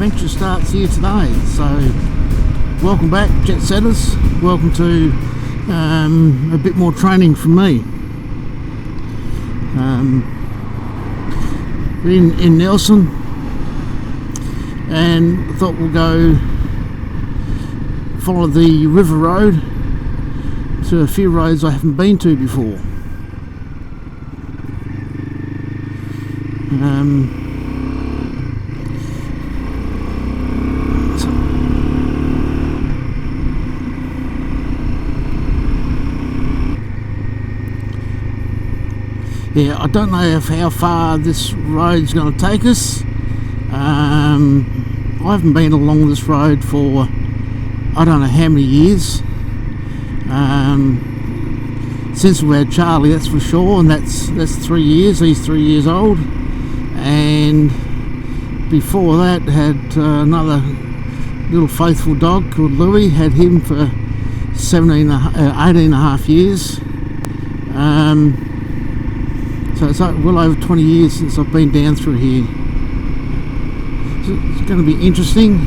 adventure starts here today. So welcome back, jet setters. Welcome to a bit more training from me. In Nelson, and I thought we'll go follow the river road to a few roads I haven't been to before. Yeah, I don't know how far this road's going to take us. I haven't been along this road for I don't know how many years. Since we had Charlie, that's for sure, and that's 3 years. He's 3 years old, and before that had another little faithful dog called Louis. Had him for 18 and a half years. So it's well over 20 years since I've been down through here. So it's going to be interesting.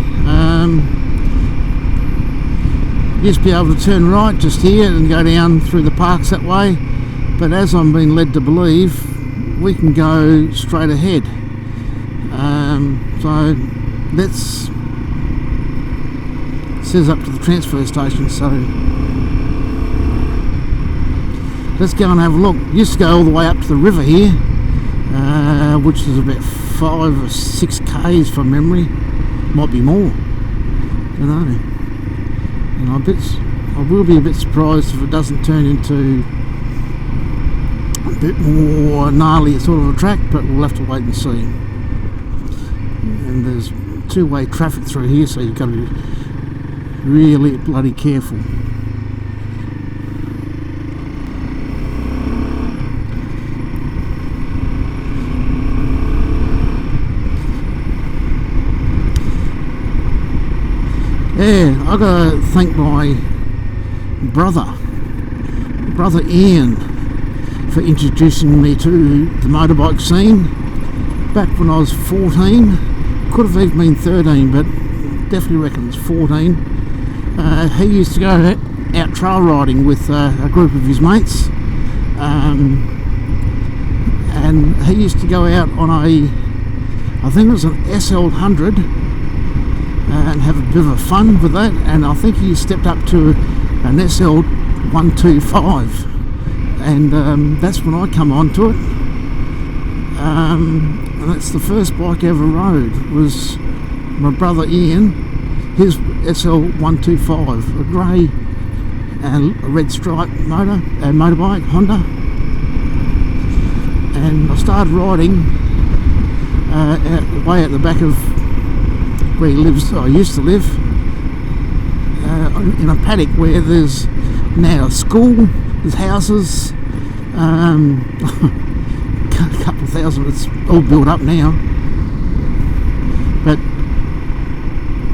Used to be able to turn right just here and go down through the parks that way, but as I'm being led to believe, we can go straight ahead. So it says up to the transfer station, so let's go and have a look. Used to go all the way up to the river here, which is about 5 or 6 k's from memory, might be more, don't know. And I will be a bit surprised if it doesn't turn into a bit more gnarly sort of a track, but we'll have to wait and see. And there's two-way traffic through here, so you've got to be really bloody careful. Yeah, I've got to thank my brother Ian, for introducing me to the motorbike scene back when I was 14. Could have even been 13, but definitely reckon it's 14. He used to go out trail riding with a group of his mates, and he used to go out on I think it was an SL100, and have a bit of a fun with that, and I think he stepped up to an SL125, and that's when I come onto it, and that's the first bike I ever rode, was my brother Ian, his SL125, a grey and a red stripe motorbike, Honda, and I started riding way at the back of where he lives. I used to live in a paddock where there's now a school, there's houses, a couple of thousand. It's all built up now, but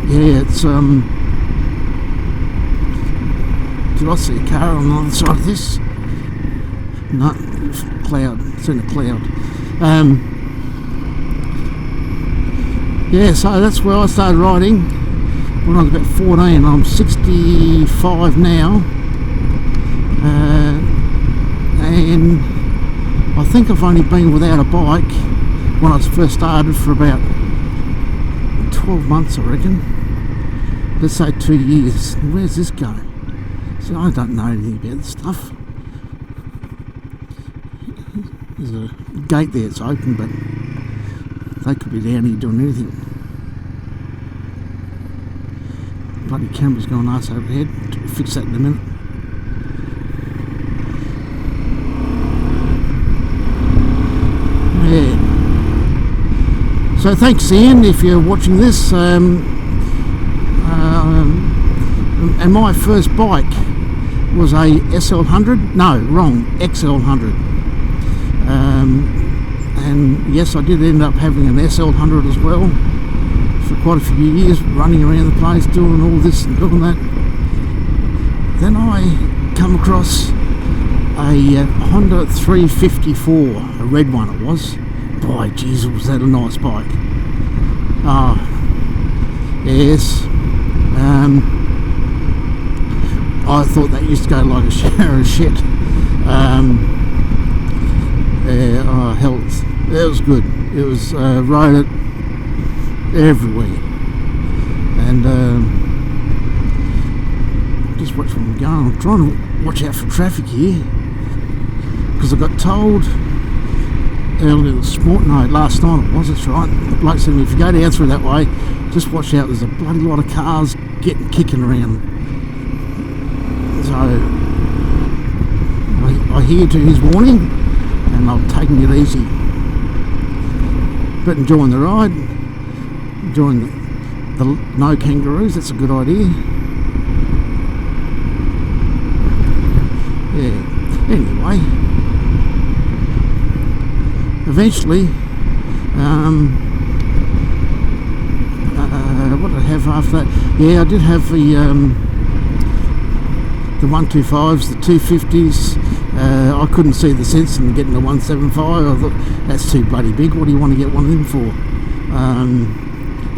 yeah, it's did I see a car on the other side of this? No, cloud. It's in a cloud. Yeah, so that's where I started riding when I was about 14. I'm 65 now, and I think I've only been without a bike when I first started for about 12 months, I reckon. Let's say 2 years. Where's this going? See, I don't know anything about this stuff. There's a gate there, it's open, but they could be down here doing anything. Bloody camera's going nice overhead. Fix that in a minute. Yeah. So thanks, Ian, if you're watching this. And my first bike was a SL100. No, wrong, XL100. And yes, I did end up having an SL100 as well for quite a few years, running around the place doing all this and doing that. Then I come across a Honda 354, a red one it was. Boy, Jesus, was that a nice bike. Yes. I thought that used to go like a shower of shit. Oh hell, it was good. It was rode it everywhere, and just watch where I'm going. I'm trying to watch out for traffic here because I got told earlier this morning, no, last night it was, that's right. The bloke said to me, if you go down through that way, just watch out, there's a bloody lot of cars kicking around. So I hear to his warning and I'm taking it easy. But enjoying the ride, enjoying the no kangaroos, that's a good idea. Yeah, anyway. Eventually, what did I have after that? Yeah, I did have the 125s, the 250s. I couldn't see the sense in getting the 175. I thought that's too bloody big. What do you want to get one of them for?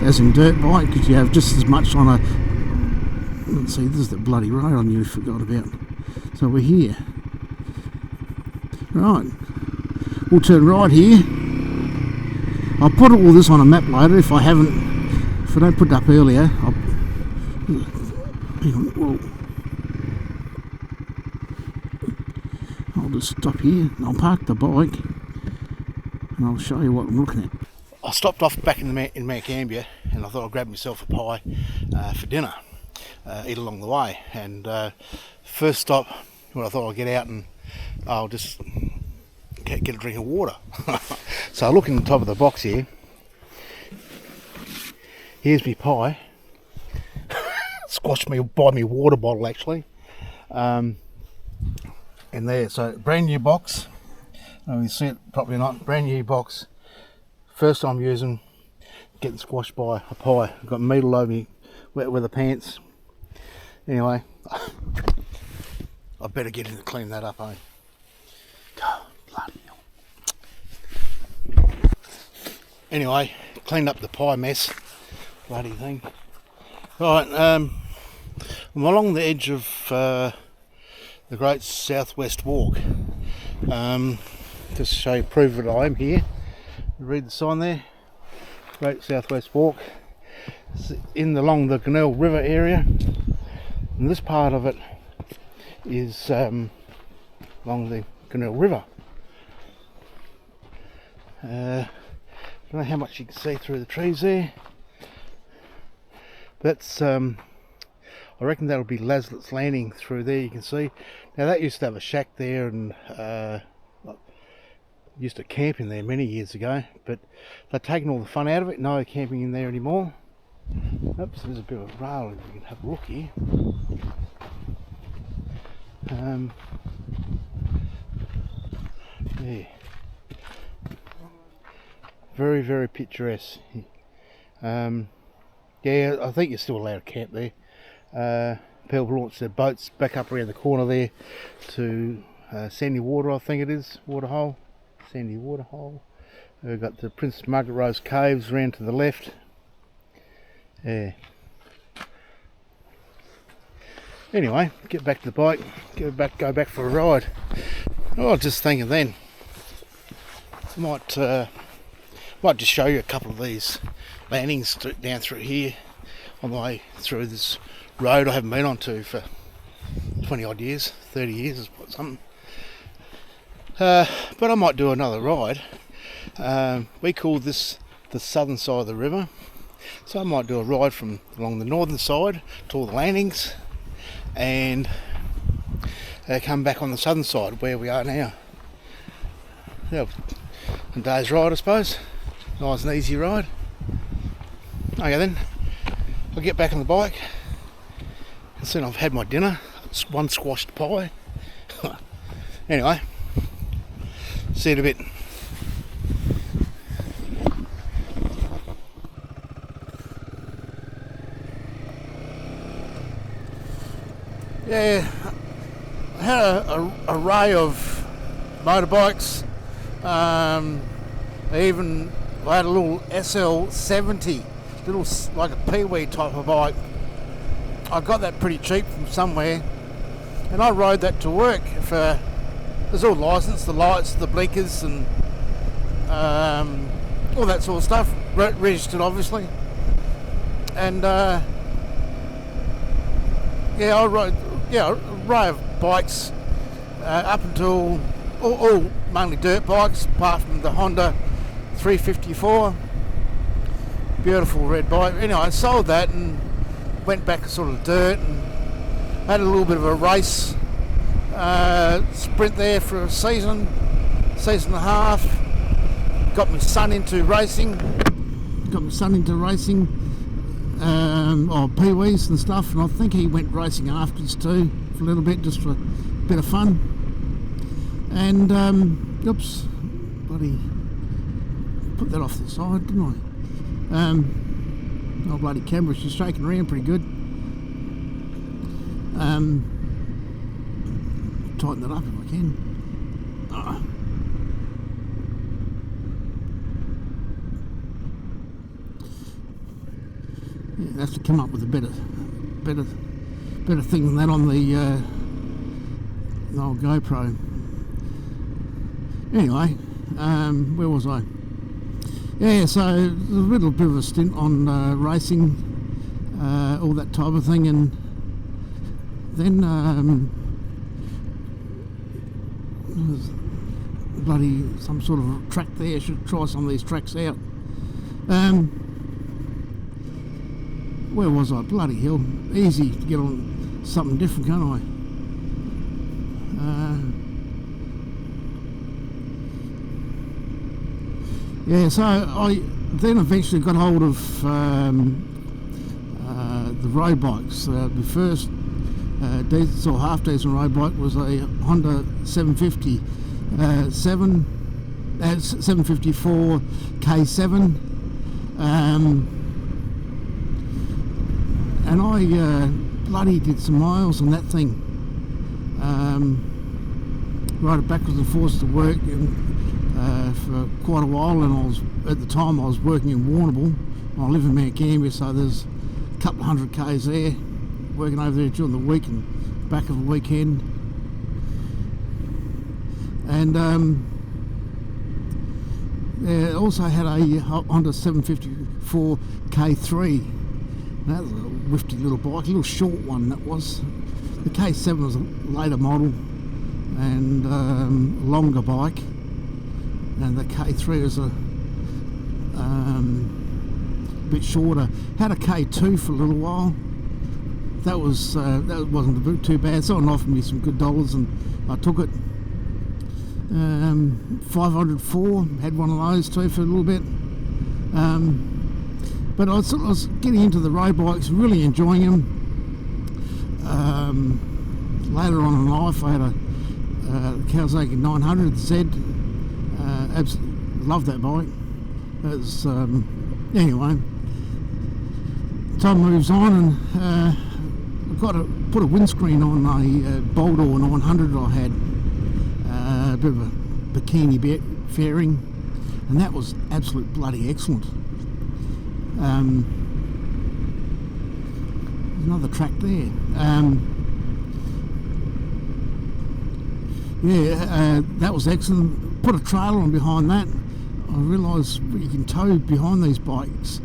As in dirt bike, because you have just as much on a. Let's see, this is the bloody road I nearly forgot about. So we're here, right? We'll turn right here. I'll put all this on a map later if I don't put it up earlier. I'll just stop here and I'll park the bike and I'll show you what I'm looking at. I stopped off back in Mount Gambier and I thought I'd grab myself a pie for dinner, eat along the way. And first stop, well, I thought I'd get out and I'll just get a drink of water. So I look in the top of the box here. Here's me pie. Squashed me by me water bottle actually. And there, so brand new box. I don't know if you see it properly or not. Brand new box. First time using, getting squashed by a pie. I've got meat all over me, wet with the pants. Anyway, I better get in to clean that up, eh? Oh, bloody hell. Anyway, cleaned up the pie mess. Bloody thing. Right, I'm along the edge of the Great Southwest Walk. Just to show you, prove that I am here. Read the sign there. Great Southwest Walk. It's along the Glenelg River area. And this part of it is along the Glenelg River. Don't know how much you can see through the trees there. That's I reckon that'll be Laslet's Landing through there. You can see now that used to have a shack there, and used to camp in there many years ago, but they've taken all the fun out of it. No camping in there anymore. Oops, there's a bit of a rail if you can have a look here. Yeah, very, very picturesque. Yeah, I think you're still allowed to camp there. People launch their boats back up around the corner there to Sandy Water, I think it is, Waterhole. Sandy Waterhole. We've got the Princess Margaret Rose Caves around to the left. Yeah. Anyway, get back to the bike, go back for a ride. Oh, I was just thinking then, might just show you a couple of these landings down through here on the way through this road I haven't been onto for 20 odd years, 30 years or something. But I might do another ride. We call this the southern side of the river, so I might do a ride from along the northern side to all the landings and come back on the southern side where we are now. Yeah, a day's ride, I suppose. Nice and easy ride. Okay then, I'll get back on the bike and soon I've had my dinner. It's one squashed pie. Anyway, see you in a bit. Yeah, I had a array of motorbikes. I had a little SL70 little like a peewee type of bike. I got that pretty cheap from somewhere, and I rode that to work. For it was all licensed, the lights, the blinkers, and all that sort of stuff. Registered, obviously. And I rode a array of bikes up until all mainly dirt bikes, apart from the Honda 354. Beautiful red bike. Anyway, I sold that and went back to sort of dirt and had a little bit of a race sprint there for a season and a half. Got my son into racing. Peewees and stuff, and I think he went racing afterwards too for a little bit, just for a bit of fun. And oops, bloody put that off the side, didn't I? Oh bloody camera, she's shaking around pretty good. Tighten it up if I can. Yeah, have to come up with a better thing than that on the old GoPro. Anyway, where was I? Yeah, so a little bit of a stint on racing, all that type of thing, and then there's bloody some sort of track there. I should try some of these tracks out. Where was I? Bloody hell. Easy to get on something different, can't I? Yeah, so I then eventually got hold of the road bikes. The first decent or half decent road bike was a Honda 754 K7. And I bloody did some miles on that thing. Rode it backwards and forwards to work for quite a while, and at the time I was working in Warrnambool. I live in Mount Gambier, so there's a couple of 100 k's there, working over there during the week and back of the weekend. And yeah, also had a Honda 754 K3. That was a wifty little bike, a little short one that was. The K7 was a later model and longer bike, and the K3 was a bit shorter. Had a K2 for a little while. That wasn't too bad. Someone offered me some good dollars and I took it. 504, had one of those too for a little bit. But I was getting into the road bikes, really enjoying them. Later on in life, I had a Kawasaki 900Z. Absolutely loved that bike. It was, anyway, time moves on, and I've got to put a windscreen on a Boldor 900 I had. A bit of a bikini fairing, and that was absolute bloody excellent. Another track there. That was excellent. Put a trailer on behind that. I realised you can tow behind these bikes,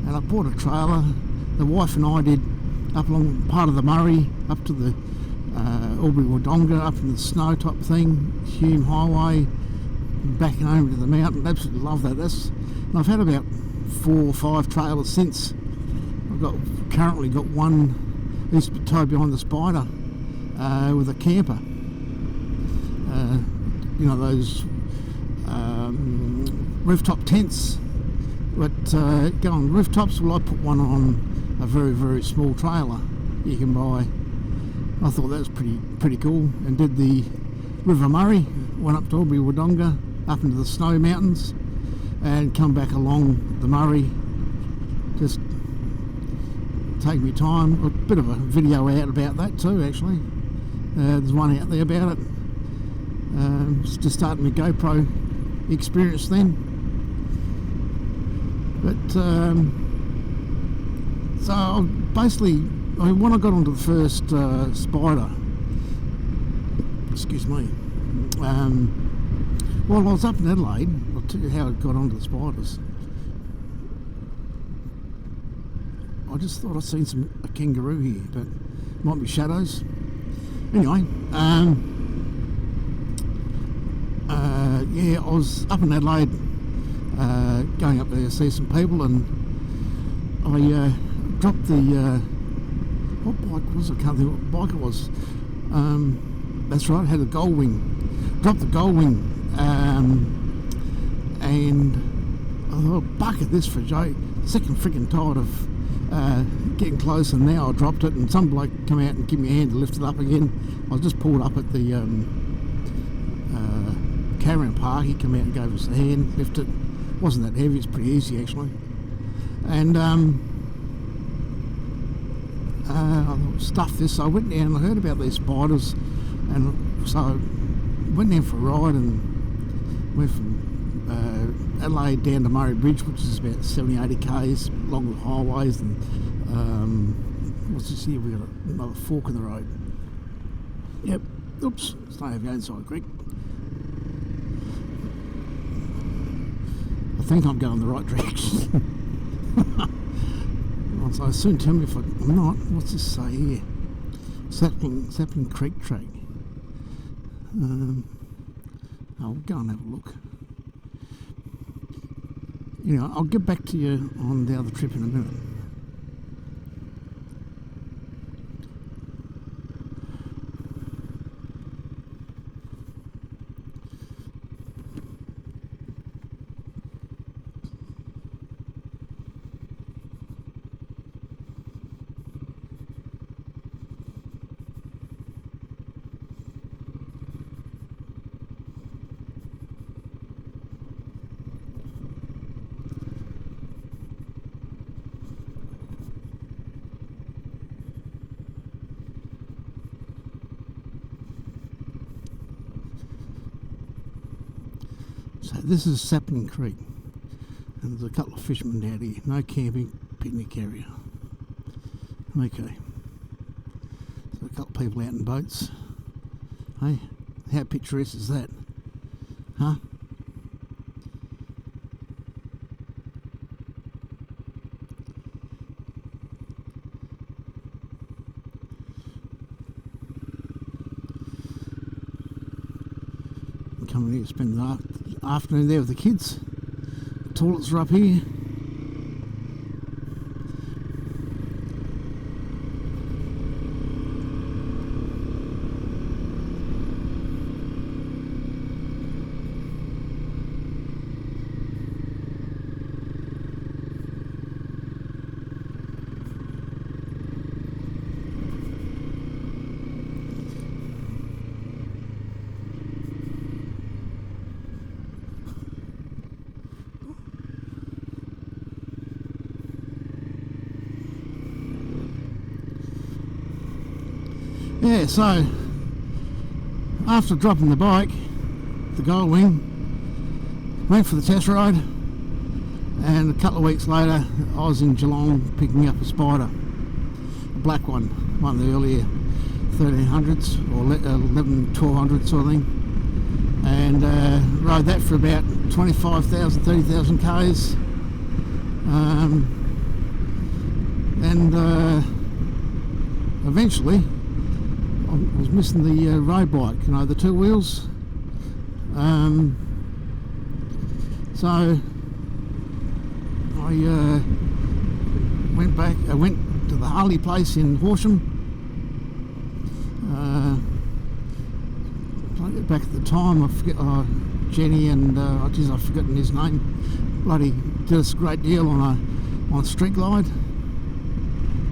and I bought a trailer. The wife and I did up along part of the Murray, up to the Albury Wodonga, up in the snow type thing, Hume Highway, back and over to the mountain. Absolutely love that. And I've had about 4 or 5 trailers since. I've currently got one used to be towed behind the Spider with a camper. You know, those rooftop tents. But go on rooftops, well, I put one on a very, very small trailer you can buy. I thought that was pretty cool, and did the River Murray, went up to Albury Wodonga, up into the snow mountains, and come back along the Murray. Just take me time. A bit of a video out about that too, actually. There's one out there about it. Just starting my GoPro experience then. But So basically, when I got onto the first spider, excuse me, while I was up in Adelaide, I'll tell you how I got onto the spiders. I just thought I'd seen a kangaroo here, but might be shadows. Anyway, yeah, I was up in Adelaide, going up there to see some people, and I dropped the what bike was it? I can't think what bike it was. That's right, it had a gold wing. Dropped the gold wing, and I thought, bucket this for Joe. Sick and freaking tired of getting close, and now I dropped it, and some bloke come out and give me a hand to lift it up again. I was just pulled up at the carrying park. He came out and gave us a hand, lift it. Wasn't that heavy, it's pretty easy actually. And I stuffed this, so I went down and I heard about these spiders, and so I went down for a ride and went from Adelaide down to Murray Bridge, which is about 70-80 k's along the highways, and what's this here? We've got another fork in the road. Yep, oops, stay over inside creek. I think I'm going the right direction. So soon tell me if I'm not. What's this say here? Sapling Creek track. I'll go and have a look. You know, I'll get back to you on the other trip in a minute. So this is Sapling Creek, and there's a couple of fishermen down here. No camping, picnic area. Okay. So a couple of people out in boats. Hey, how picturesque is that? Huh? I'm coming here to spend the afternoon there with the kids. Toilets are up here. Yeah, so after dropping the bike, the gold wing, went for the test ride, and a couple of weeks later I was in Geelong picking up a spider, a black one of the earlier 1300s or 1200s sort of thing, and rode that for about 25,000, 30,000 k's, and eventually I was missing the road bike, you know, the two wheels. So I went back. I went to the Harley place in Horsham. Back at the time, I forget Jenny and geez, I've forgotten his name. Bloody did us a great deal on a street glide.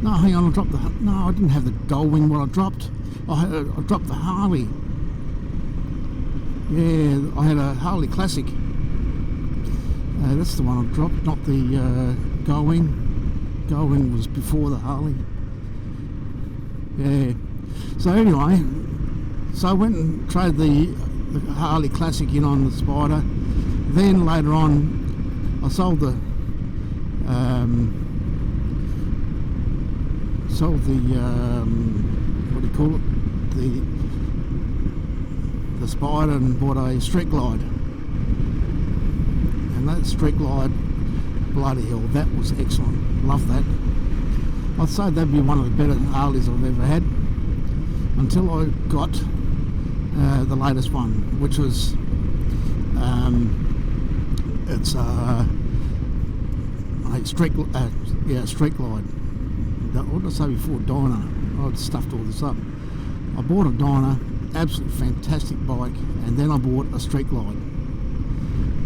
No, hang on, I didn't have the gold wing. What I dropped. I dropped the Harley. Yeah, I had a Harley Classic. That's the one I dropped, not the Gold Wing. Gold Wing was before the Harley. Yeah. So anyway, so I went and traded the Harley Classic in on the Spider. Then later on, I sold the sold the what do you call it, the Spider, and bought a street glide, and that street glide, bloody hell, that was excellent. Love that. I'd say that'd be one of the better Harleys I've ever had, until I got the latest one, which was it's a street glide. What did I say before? Dyna. I'd stuffed all this up. I bought a Dyna, absolutely fantastic bike, and then I bought a street glide.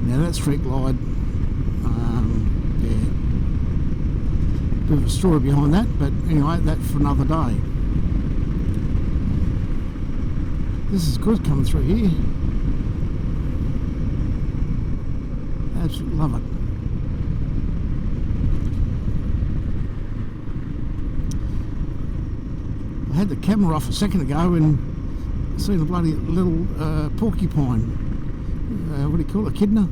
Now that street glide, yeah, bit of a story behind that, but anyway, that's for another day. This is good coming through here. Absolutely love it. I had the camera off a second ago and seen a bloody little porcupine. What do you call it? Echidna?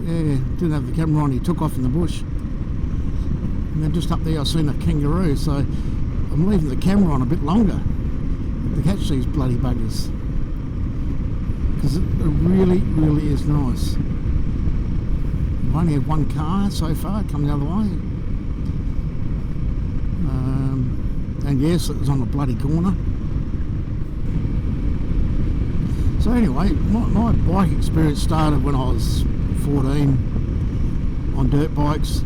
Yeah, didn't have the camera on. He took off in the bush. And then just up there I seen a kangaroo, so I'm leaving the camera on a bit longer to catch these bloody buggers, because it really, really is nice. I've only had one car so far come the other way, and yes, it was on a bloody corner. So anyway, my bike experience started when I was 14 on dirt bikes,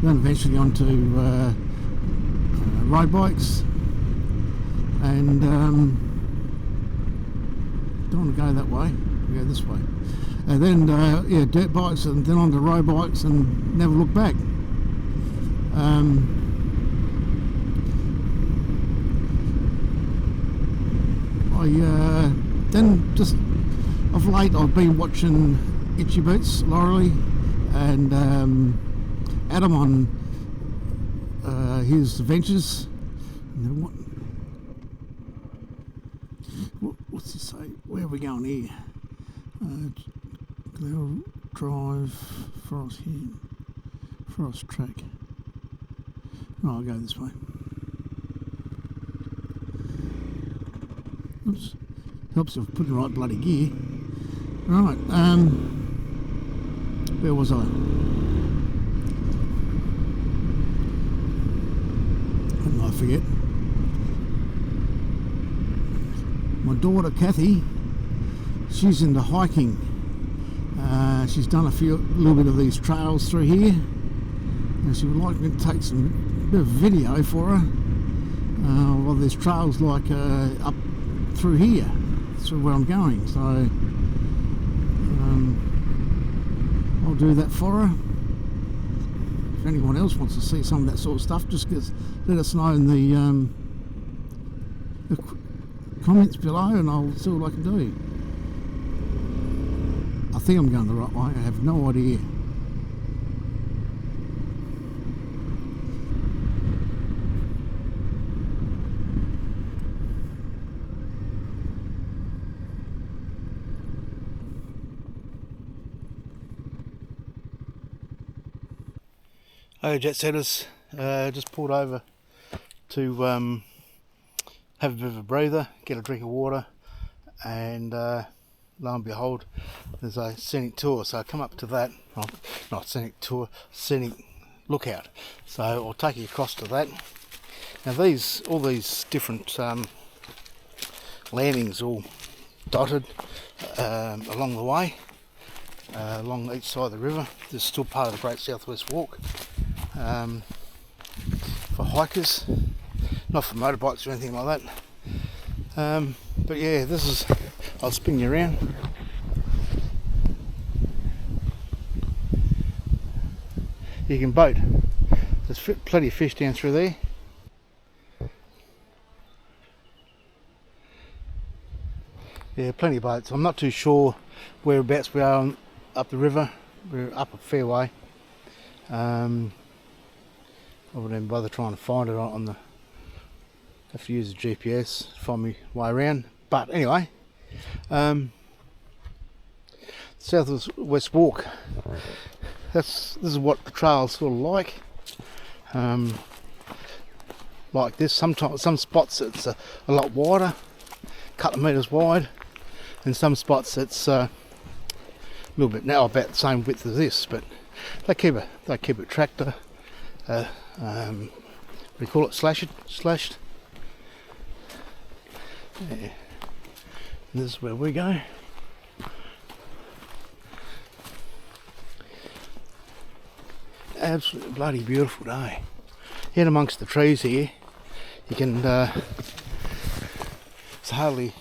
then eventually onto road bikes, and don't want to go that way, we go this way, and then yeah, dirt bikes, and then onto road bikes, and never looked back. Then just of late I've been watching Itchy Boots, Laurie, and Adam on his adventures. What's he say? Where are we going here? Glenn Drive, Forest Track. Oh, I'll go this way. Oops. Helps if I put the right bloody gear. Right, where was I? Didn't I forget? My daughter Kathy, she's into hiking. She's done a little bit of these trails through here, and she would like me to take some bit of video for her. Well, there's trails like up through here, through where I'm going, so I'll do that for her. If anyone else wants to see some of that sort of stuff, just let us know in the comments below, and I'll see what I can do. I think I'm going the right way, I have no idea. Hey jet setters, just pulled over to have a bit of a breather, get a drink of water, and lo and behold, there's a scenic tour, so I come up to that, not scenic tour, scenic lookout, so I'll take you across to that. Now all these different landings all dotted along the way, along each side of the river. This is still part of the Great Southwest Walk. For hikers, not for motorbikes or anything like that. But yeah, this is, I'll spin you around. You can boat. There's plenty of fish down through there. Yeah, plenty of boats. I'm not too sure whereabouts we are up the river. We're up a fair way. I wouldn't even bother trying to find it on the, have to use the GPS to find my way around. But anyway, Southwest Walk. This is what the trail's sort of like. like this. Sometimes some spots it's a lot wider, a couple of metres wide, and some spots it's a little bit now about the same width as this. But they keep it tractor. What do you call it? Slashed. Yeah. And this is where we go. Absolutely bloody beautiful day. In amongst the trees here, you can it's hardly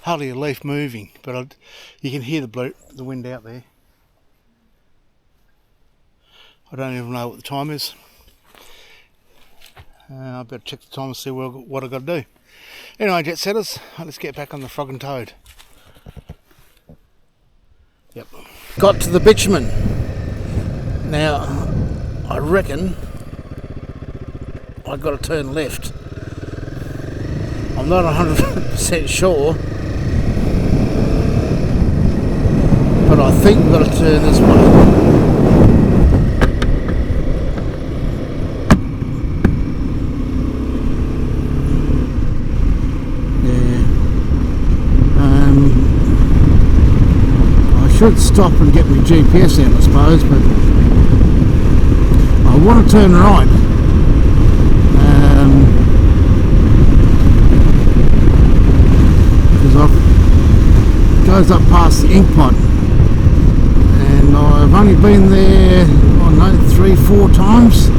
a leaf moving, but you can hear the wind out there. I don't even know what the time is. I better check the time and see what I've got to do. Anyway, jet setters, let's get back on the Frog and Toad. Yep. Got to the bitumen. Now, I reckon I've got to turn left. I'm not 100% sure, but I think we've got to turn this way. Should stop and get my GPS out, I suppose, but I want to turn right. Because it goes up past the ink pot, and I've only been there, I don't know, 3-4 times,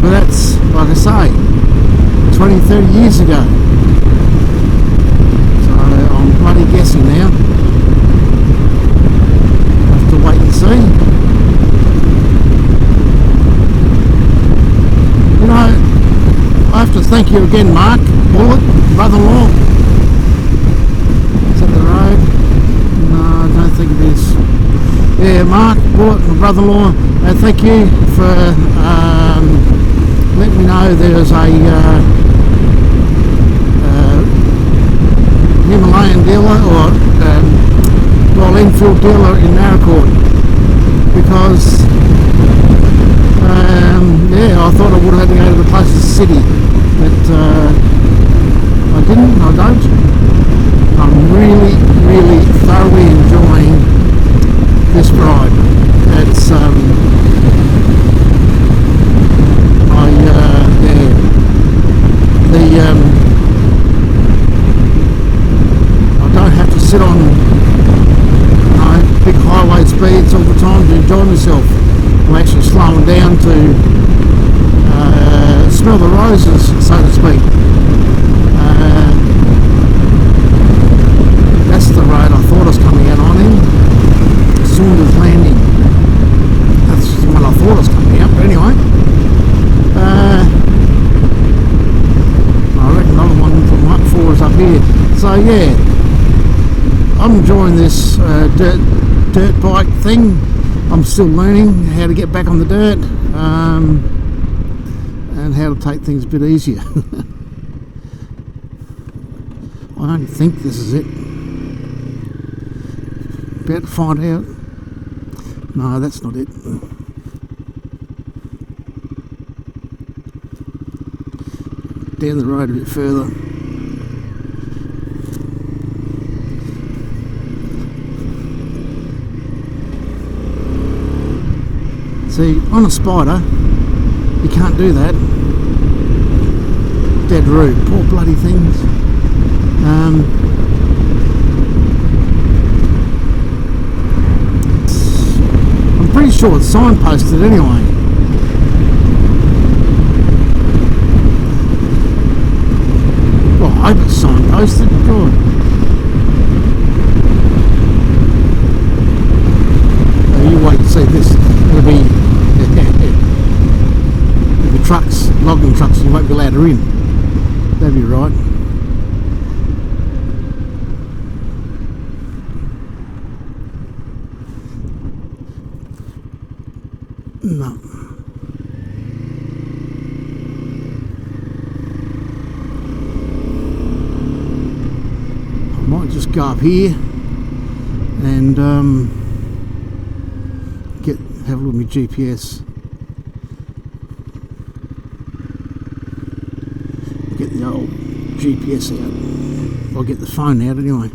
but that's, like I say, 20-30 years ago. So I'm bloody guessing now. Wait and see. You know, I have to thank you again, Mark Bullock, brother-in-law. Is that the road? No, I don't think it is. Yeah, Mark Bullock, my brother-in-law. Thank you for letting me know there's a Himalayan dealer or Royal Enfield dealer in Narracourt, because yeah, I thought I would have had to go to the closest city, but I didn't. I don't. I'm really thoroughly enjoying this ride. It's I don't have to sit on big highway speeds all the time to enjoy myself. I'm actually slowing down to smell the roses, so to speak. That's the road I thought I was coming out on in. Saunders Landing. That's the one I thought I was coming out, but anyway. I reckon another one from up for is up here. So yeah, I'm enjoying this dirt bike thing. I'm still learning how to get back on the dirt and how to take things a bit easier. I don't think this is it. About to find out. No, that's not it. Down the road a bit further. See, on a Spider, you can't do that. Dead rude, poor bloody things. I'm pretty sure it's signposted anyway. Well, I hope it's signposted, God. You wait to see this. It'll be trucks, logging trucks, you won't be allowed her in. That'd be right. No. I might just go up here and have a look at my GPS. get the old GPS out. I'll get the phone out anyway.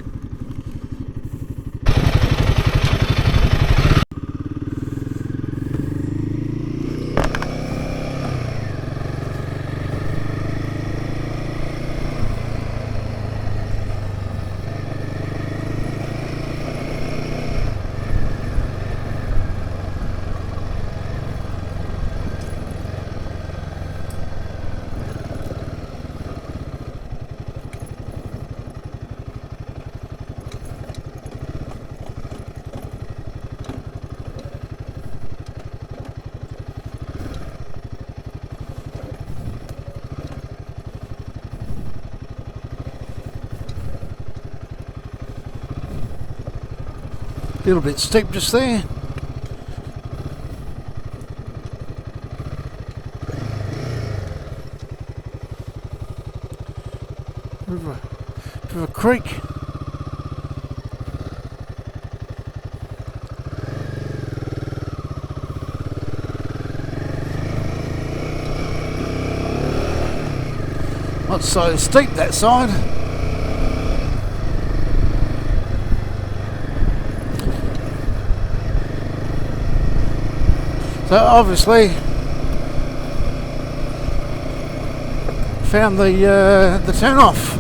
A little bit steep just there. River Creek. Not so steep that side. So obviously found the turn off.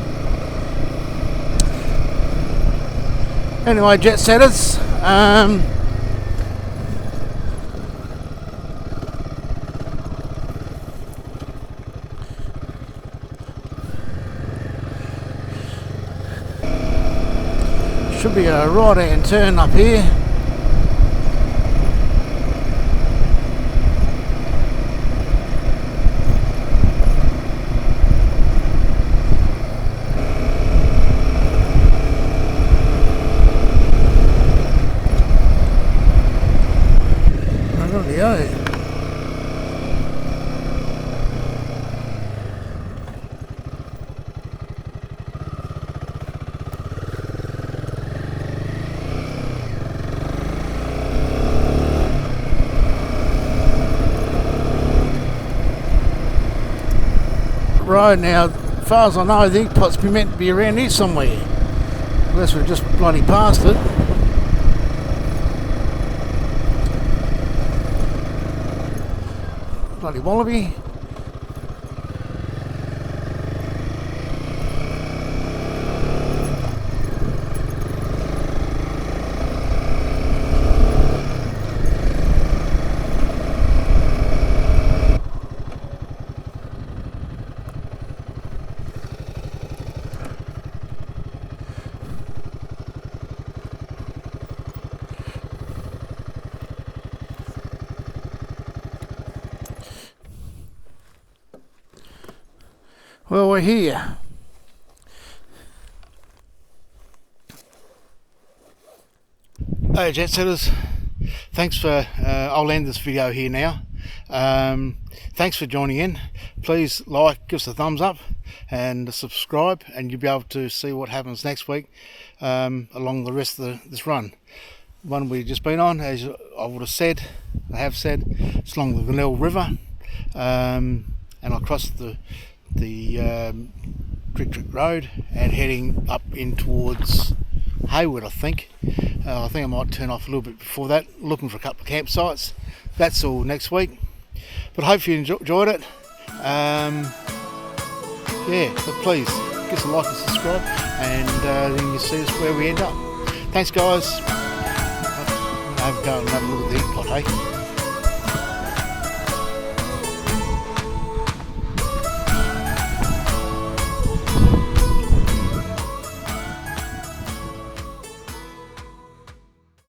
Anyway, jet setters, should be a right hand turn up here. Road now, as far as I know, the ink pot's been meant to be around here somewhere, unless we've just bloody passed it. Bloody wallaby. Well, we're here. Hey jet setters, thanks for, I'll end this video here now. Thanks for joining in. Please like, give us a thumbs up and subscribe, and you'll be able to see what happens next week along the rest of this run. One we've just been on, as I have said, it's along the Glenelg River, and I crossed the Trick Road and heading up in towards Hayward. I think I might turn off a little bit before that, looking for a couple of campsites. That's all next week, but hope you enjoyed it. Yeah, but please give us a like and subscribe, and then you see us where we end up. Thanks guys. I'll go and have a look at the ink pot, eh?